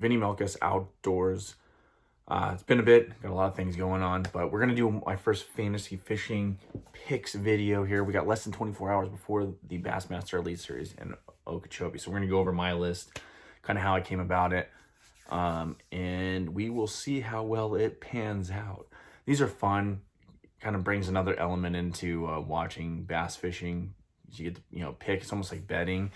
Vinny Melkus Outdoors. It's been a bit, got a lot of things going on, but we're going to do my first fantasy fishing picks video here. We got less than 24 hours before the Bassmaster Elite Series in Okeechobee. So we're going to go over my list, kind of how I came about it, and we will see how well it pans out. These are fun, kind of brings another element into watching bass fishing. You get to, pick. It's almost like betting.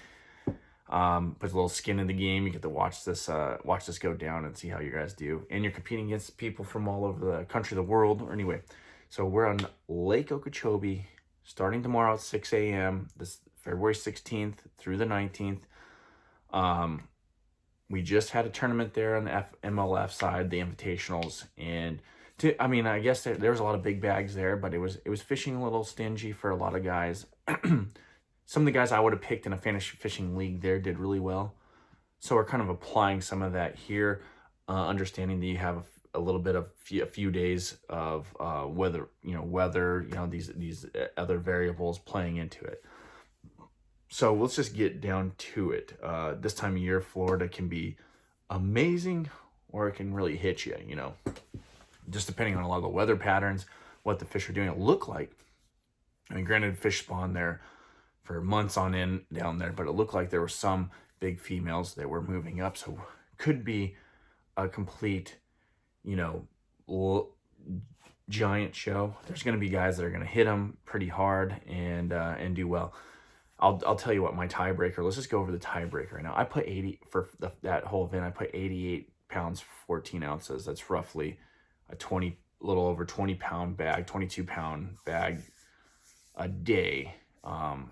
Puts a little skin in the game. You get to watch this go down and see how you guys do. And you're competing against people from all over the country, the world. Or anyway, so we're on Lake Okeechobee, starting tomorrow at 6 a.m. This February 16th through the 19th. We just had a tournament there on the MLF side, the Invitationals, and I guess there was a lot of big bags there, but it was fishing a little stingy for a lot of guys. Some of the guys I would have picked in a fantasy fishing league there did really well. So we're kind of applying some of that here, understanding that you have a little bit of a few days of weather, these other variables playing into it. So let's just get down to it. This time of year, Florida can be amazing or it can really hit you, just depending on a lot of the weather patterns, what the fish are doing. It looked like, granted, fish spawn there for months on end down there, but it looked like there were some big females that were moving up, so could be a complete, giant show. There's going to be guys that are going to hit them pretty hard and do well. I'll tell you what, my tiebreaker. Let's just go over the tiebreaker right now. I put 80 for that whole event. I put 88 pounds, 14 ounces. That's roughly a little over 20 pound bag, 22 pound bag a day.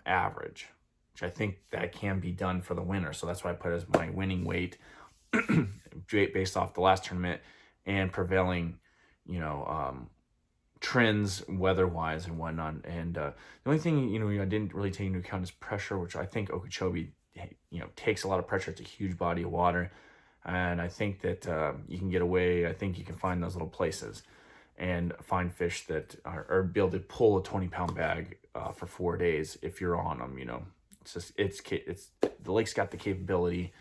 Average, which I think that can be done for the winner. So that's why I put as my winning weight based off the last tournament and prevailing, trends weather-wise and whatnot. And the only thing, I didn't really take into account is pressure, which I think Okeechobee, takes a lot of pressure. It's a huge body of water. And I think that you can get away. I think you can find those little places and find fish that are be able to pull a 20-pound bag for 4 days if you're on them. It's just the lake's got the capability,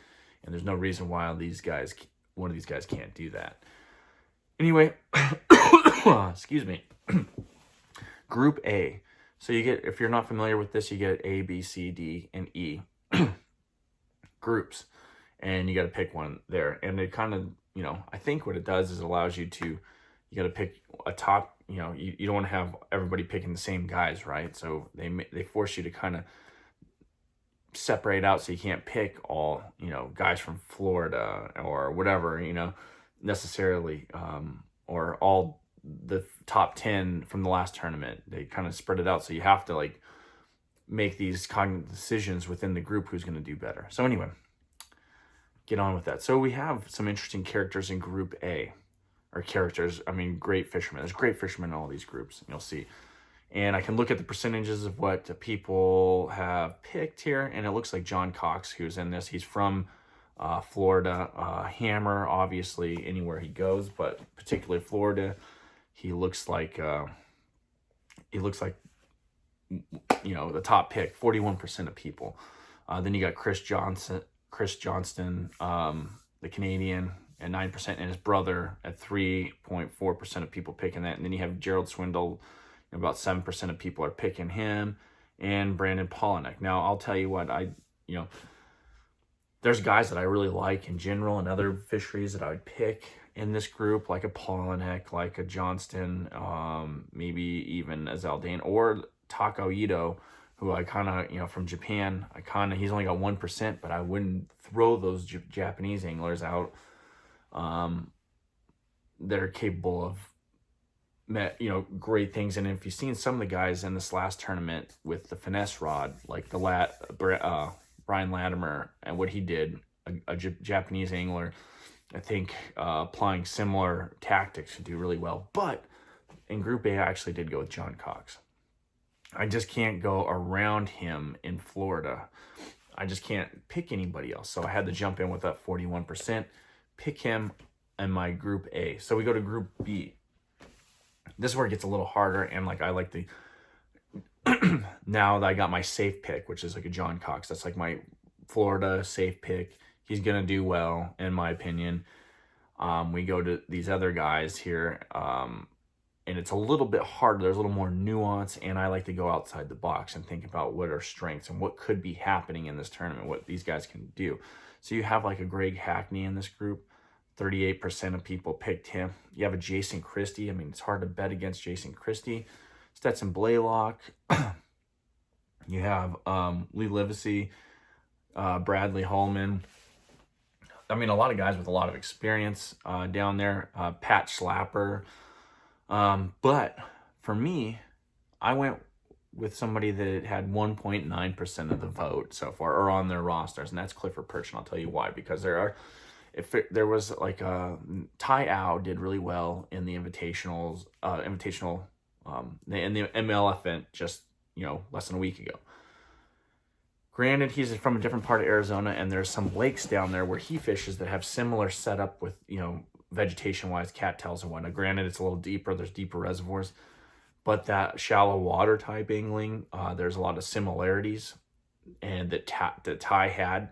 and there's no reason why one of these guys can't do that. Anyway, excuse me. Group A. So you get, if you're not familiar with this, you get A, B, C, D, and E groups, and you got to pick one there. And it kind of, I think what it does is it allows you got to pick a top, you don't want to have everybody picking the same guys, right? So they force you to kind of separate out so you can't pick all, guys from Florida or whatever, necessarily, or all the top 10 from the last tournament. They kind of spread it out. So you have to make these cognitive decisions within the group who's going to do better. So anyway, get on with that. So we have some interesting characters in Group A. Or characters, great fishermen. There's great fishermen in all these groups, you'll see. And I can look at the percentages of what people have picked here, and it looks like John Cox, who's in this. He's from Florida. Hammer, obviously, anywhere he goes, but particularly Florida. He looks like the top pick, 41% of people. Then you got Chris Johnston, the Canadian, at 9%, and his brother at 3.4% of people picking that. And then you have Gerald Swindle, about 7% of people are picking him, and Brandon Polinick. Now, I'll tell you what, there's guys that I really like in general and other fisheries that I would pick in this group, like a Polinick, like a Johnston, maybe even a Zaldane, or Tako Ito, who I kind of, from Japan, he's only got 1%, but I wouldn't throw those Japanese anglers out. They're capable of, great things. And if you've seen some of the guys in this last tournament with the finesse rod, like Brian Latimer and what he did, a Japanese angler, I think applying similar tactics would do really well. But in Group A, I actually did go with John Cox. I just can't go around him in Florida. I just can't pick anybody else. So I had to jump in with that 41%. Pick him in my Group A. So we go to Group B. This is where it gets a little harder, and I like the now that I got my safe pick, which is like a John Cox. That's like my Florida safe pick. he's going to do well, in my opinion. We go to these other guys here, and it's a little bit harder. There's a little more nuance, and I like to go outside the box and think about what are strengths and what could be happening in this tournament, what these guys can do. So you have like a Greg Hackney in this group. 38% of people picked him. You have a Jason Christie. I mean, it's hard to bet against Jason Christie. Stetson Blaylock. You have Lee Livesey, Bradley Hallman. I mean, a lot of guys with a lot of experience down there. Pat Schlapper. But for me, I went with somebody that had 1.9% of the vote so far, or on their rosters, and that's Clifford Pirch, and I'll tell you why. Because there was like Ty Au did really well in the invitational, in the ML event just less than a week ago. Granted, he's from a different part of Arizona, and there's some lakes down there where he fishes that have similar setup with vegetation-wise, cattails and whatnot. Granted, it's a little deeper. There's deeper reservoirs. But that shallow water type angling, there's a lot of similarities and that Ty had.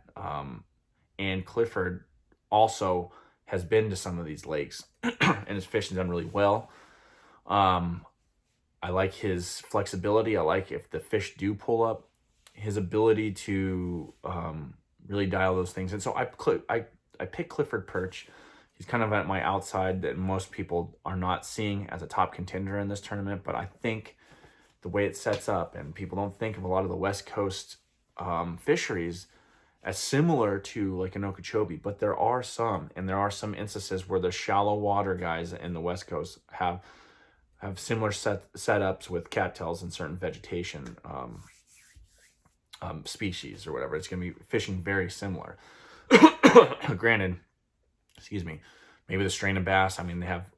And Clifford also has been to some of these lakes and his fishing's done really well. I like his flexibility. I like if the fish do pull up, his ability to really dial those things. And so I picked Clifford Pirch. He's kind of at my outside that most people are not seeing as a top contender in this tournament. But I think the way it sets up, and people don't think of a lot of the West Coast fisheries as similar to like an Okeechobee, but there are some instances where the shallow water guys in the West Coast have similar setups with cattails and certain vegetation species or whatever. It's going to be fishing very similar. Granted, maybe the strain of bass, I mean, they have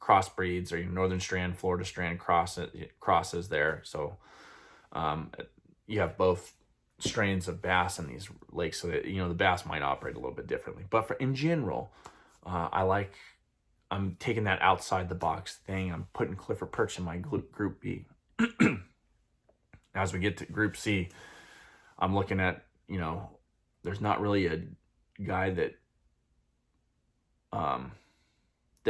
crossbreeds or Northern Strand, Florida Strand crosses there. So you have both strains of bass in these lakes, so that the bass might operate a little bit differently. But in general, I'm taking that outside the box thing. I'm putting Clifford Pirch in my Group B. As we get to Group C, I'm looking at, there's not really a guy that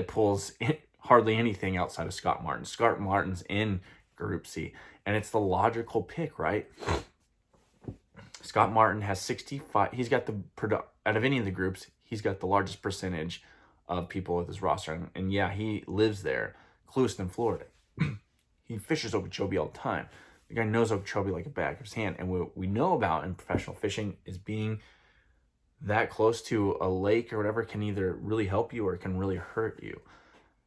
pulls hardly anything outside of Scott Martin. Scott Martin's in Group C, and it's the logical pick, right? Scott Martin has 65. He's got out of any of the groups, he's got the largest percentage of people with his roster. And yeah, he lives there, Clewiston, Florida. He fishes Okeechobee all the time. The guy knows Okeechobee like a back of his hand. And what we know about in professional fishing is being that close to a lake or whatever can either really help you or it can really hurt you.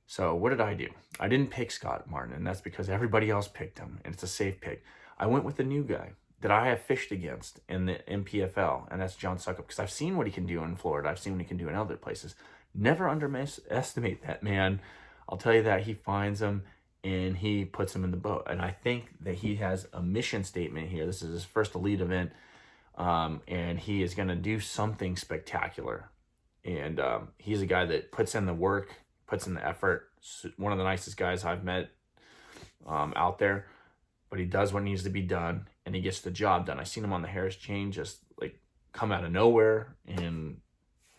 So what did I do? I didn't pick Scott Martin, and that's because everybody else picked him, and it's a safe pick. I went with a new guy that I have fished against in the MPFL, and that's John Suckup, because I've seen what he can do in Florida. I've seen what he can do in other places. Never underestimate that man. I'll tell you that. He finds them, and he puts them in the boat. And I think that he has a mission statement here. This is his first elite event, and he is going to do something spectacular. And he's a guy that puts in the work, puts in the effort. One of the nicest guys I've met out there. But he does what needs to be done, and he gets the job done. I seen him on the Harris chain just like come out of nowhere and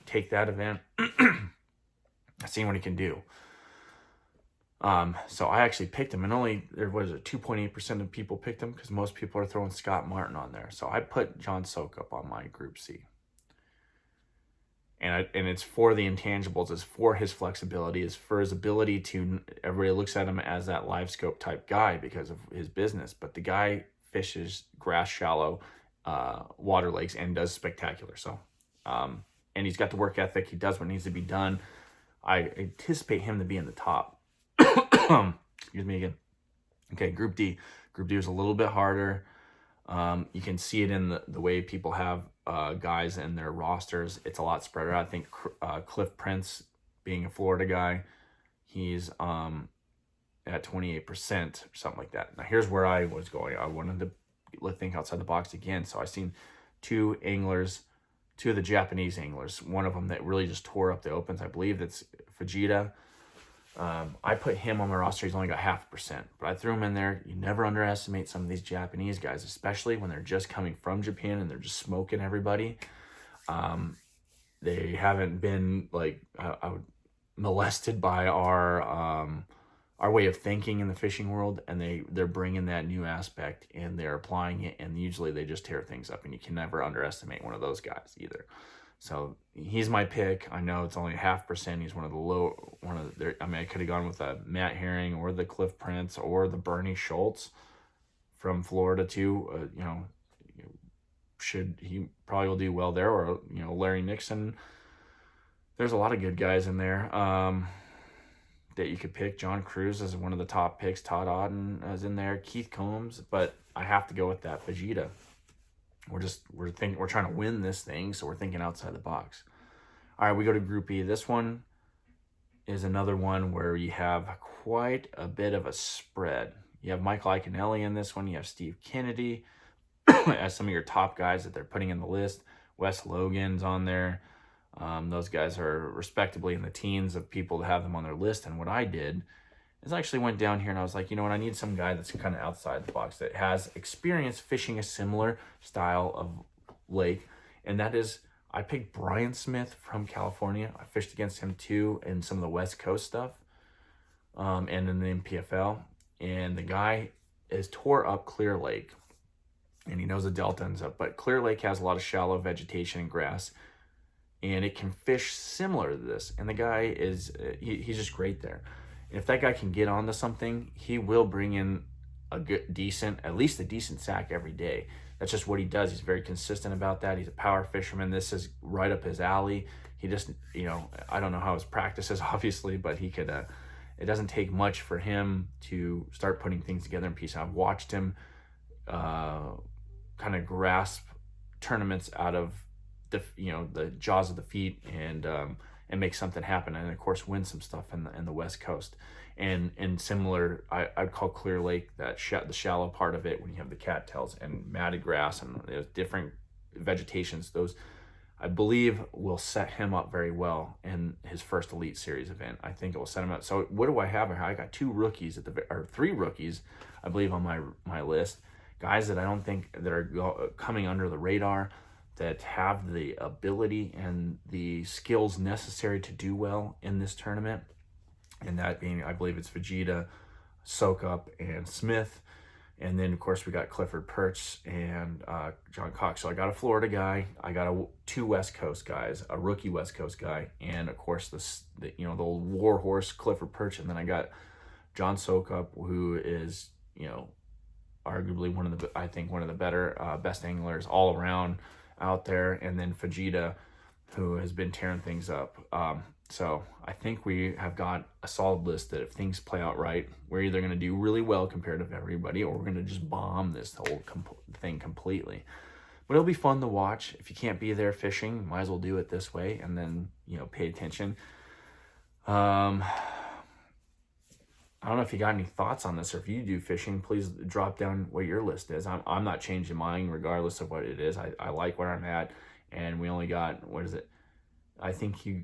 take that event. I've seen what he can do. So I actually picked him, and only there was 2.8% of people picked him because most people are throwing Scott Martin on there. So I put John Suckup on my Group C. And it's for the intangibles, it's for his flexibility, it's for his ability to, everybody looks at him as that live scope type guy because of his business, but the guy fishes grass shallow water lakes and does spectacular. So, and he's got the work ethic, he does what needs to be done. I anticipate him to be in the top. Excuse me again. Okay, Group D. Group D is a little bit harder. You can see it in the way people have guys in their rosters. It's a lot spread out. I think Cliff Prince, being a Florida guy, he's at 28% or something like that. Now, here's where I was going. I wanted to think outside the box again. So I've seen two of the Japanese anglers. One of them that really just tore up the opens. I believe that's Fujita. I put him on my roster. He's only got 0.5%, but I threw him in there. You never underestimate some of these Japanese guys, especially when they're just coming from Japan and they're just smoking everybody. they haven't been like molested by our way of thinking in the fishing world, and they're bringing that new aspect and they're applying it, and usually they just tear things up, and you can never underestimate one of those guys either. So he's my pick. I know it's only 0.5%. He's one of the I mean, I could have gone with a Matt Herring or the Cliff Prince or the Bernie Schultz from Florida too. He probably will do well there, or Larry Nixon. There's a lot of good guys in there that you could pick. John Cruz is one of the top picks. Todd Auden is in there. Keith Combs, but I have to go with that Vegeta. We're trying to win this thing, so we're thinking outside the box. All right, we go to Group E. This one is another one where you have quite a bit of a spread. You have Michael Iaconelli in this one. You have Steve Kennedy as some of your top guys that they're putting in the list. Wes Logan's on there. Those guys are respectably in the teens of people to have them on their list. And what I did is I actually went down here and I was like, you know what, I need some guy that's kind of outside the box that has experience fishing a similar style of lake. And that is, I picked Brian Smith from California. I fished against him too in some of the West Coast stuff and in the MPFL. And the guy is tore up Clear Lake. And he knows the delta ends up. But Clear Lake has a lot of shallow vegetation and grass. And it can fish similar to this. And the guy is, he's just great there. And if that guy can get onto something, he will bring in at least a decent sack every day. That's just what he does. He's very consistent about that. He's a power fisherman. This is right up his alley. He just, I don't know how his practice is, obviously, but he could, it doesn't take much for him to start putting things together in piece. I've watched him kind of grasp tournaments out of the jaws of the feet and make something happen, and of course win some stuff in the West Coast. And similar, I'd call Clear Lake the shallow part of it when you have the cattails and matted grass and there's different vegetations. Those I believe will set him up very well in his first Elite Series event. I think it will set him up. So what do I have here? I got 3 rookies, I believe, on my list. Guys that I don't think that are coming under the radar, that have the ability and the skills necessary to do well in this tournament. And that being, I believe it's Vegeta, Sokup, and Smith. And then, of course, we got Clifford Perch and John Cox. So I got a Florida guy. I got 2 West Coast guys, a rookie West Coast guy, and, of course, the old war horse Clifford Perch. And then I got John Sokup, who is, arguably one of the better, best anglers all around out there. And then Vegeta, who has been tearing things up. So I think we have got a solid list that if things play out right, we're either going to do really well compared to everybody, or we're going to just bomb this whole thing completely. But it'll be fun to watch. If you can't be there fishing, might as well do it this way and then, pay attention. I don't know if you got any thoughts on this, or if you do fishing, please drop down what your list is. I'm not changing mine regardless of what it is. I like where I'm at, and we only got, I think you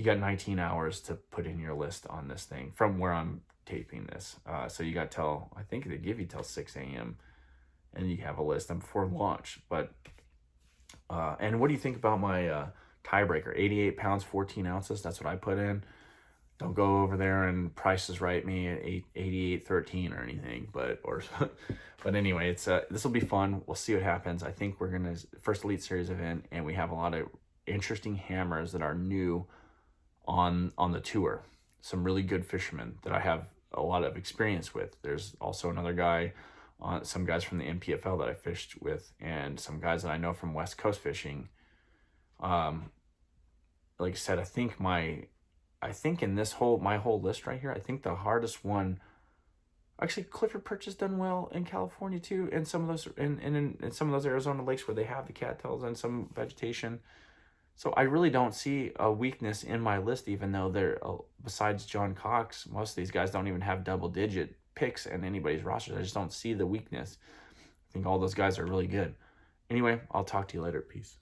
got 19 hours to put in your list on this thing from where I'm taping this. So you got I think they give you till 6 a.m. and you have a list before launch. But, and what do you think about my tiebreaker? 88 pounds, 14 ounces. That's what I put in. Don't go over there and Price is Right me at 88.13 or anything, but anyway, it's this will be fun. We'll see what happens. I think we're gonna first Elite Series event, and we have a lot of interesting hammers that are new on the tour. Some really good fishermen that I have a lot of experience with. There's also another guy, some guys from the MPFL that I fished with, and some guys that I know from West Coast fishing. Like I said, I think in my whole list right here, I think the hardest one, actually Clifford Perch has done well in California too, and some of those in some of those Arizona lakes where they have the cattails and some vegetation. So I really don't see a weakness in my list, even though besides John Cox, most of these guys don't even have double-digit picks in anybody's roster. I just don't see the weakness. I think all those guys are really good. Anyway, I'll talk to you later. Peace.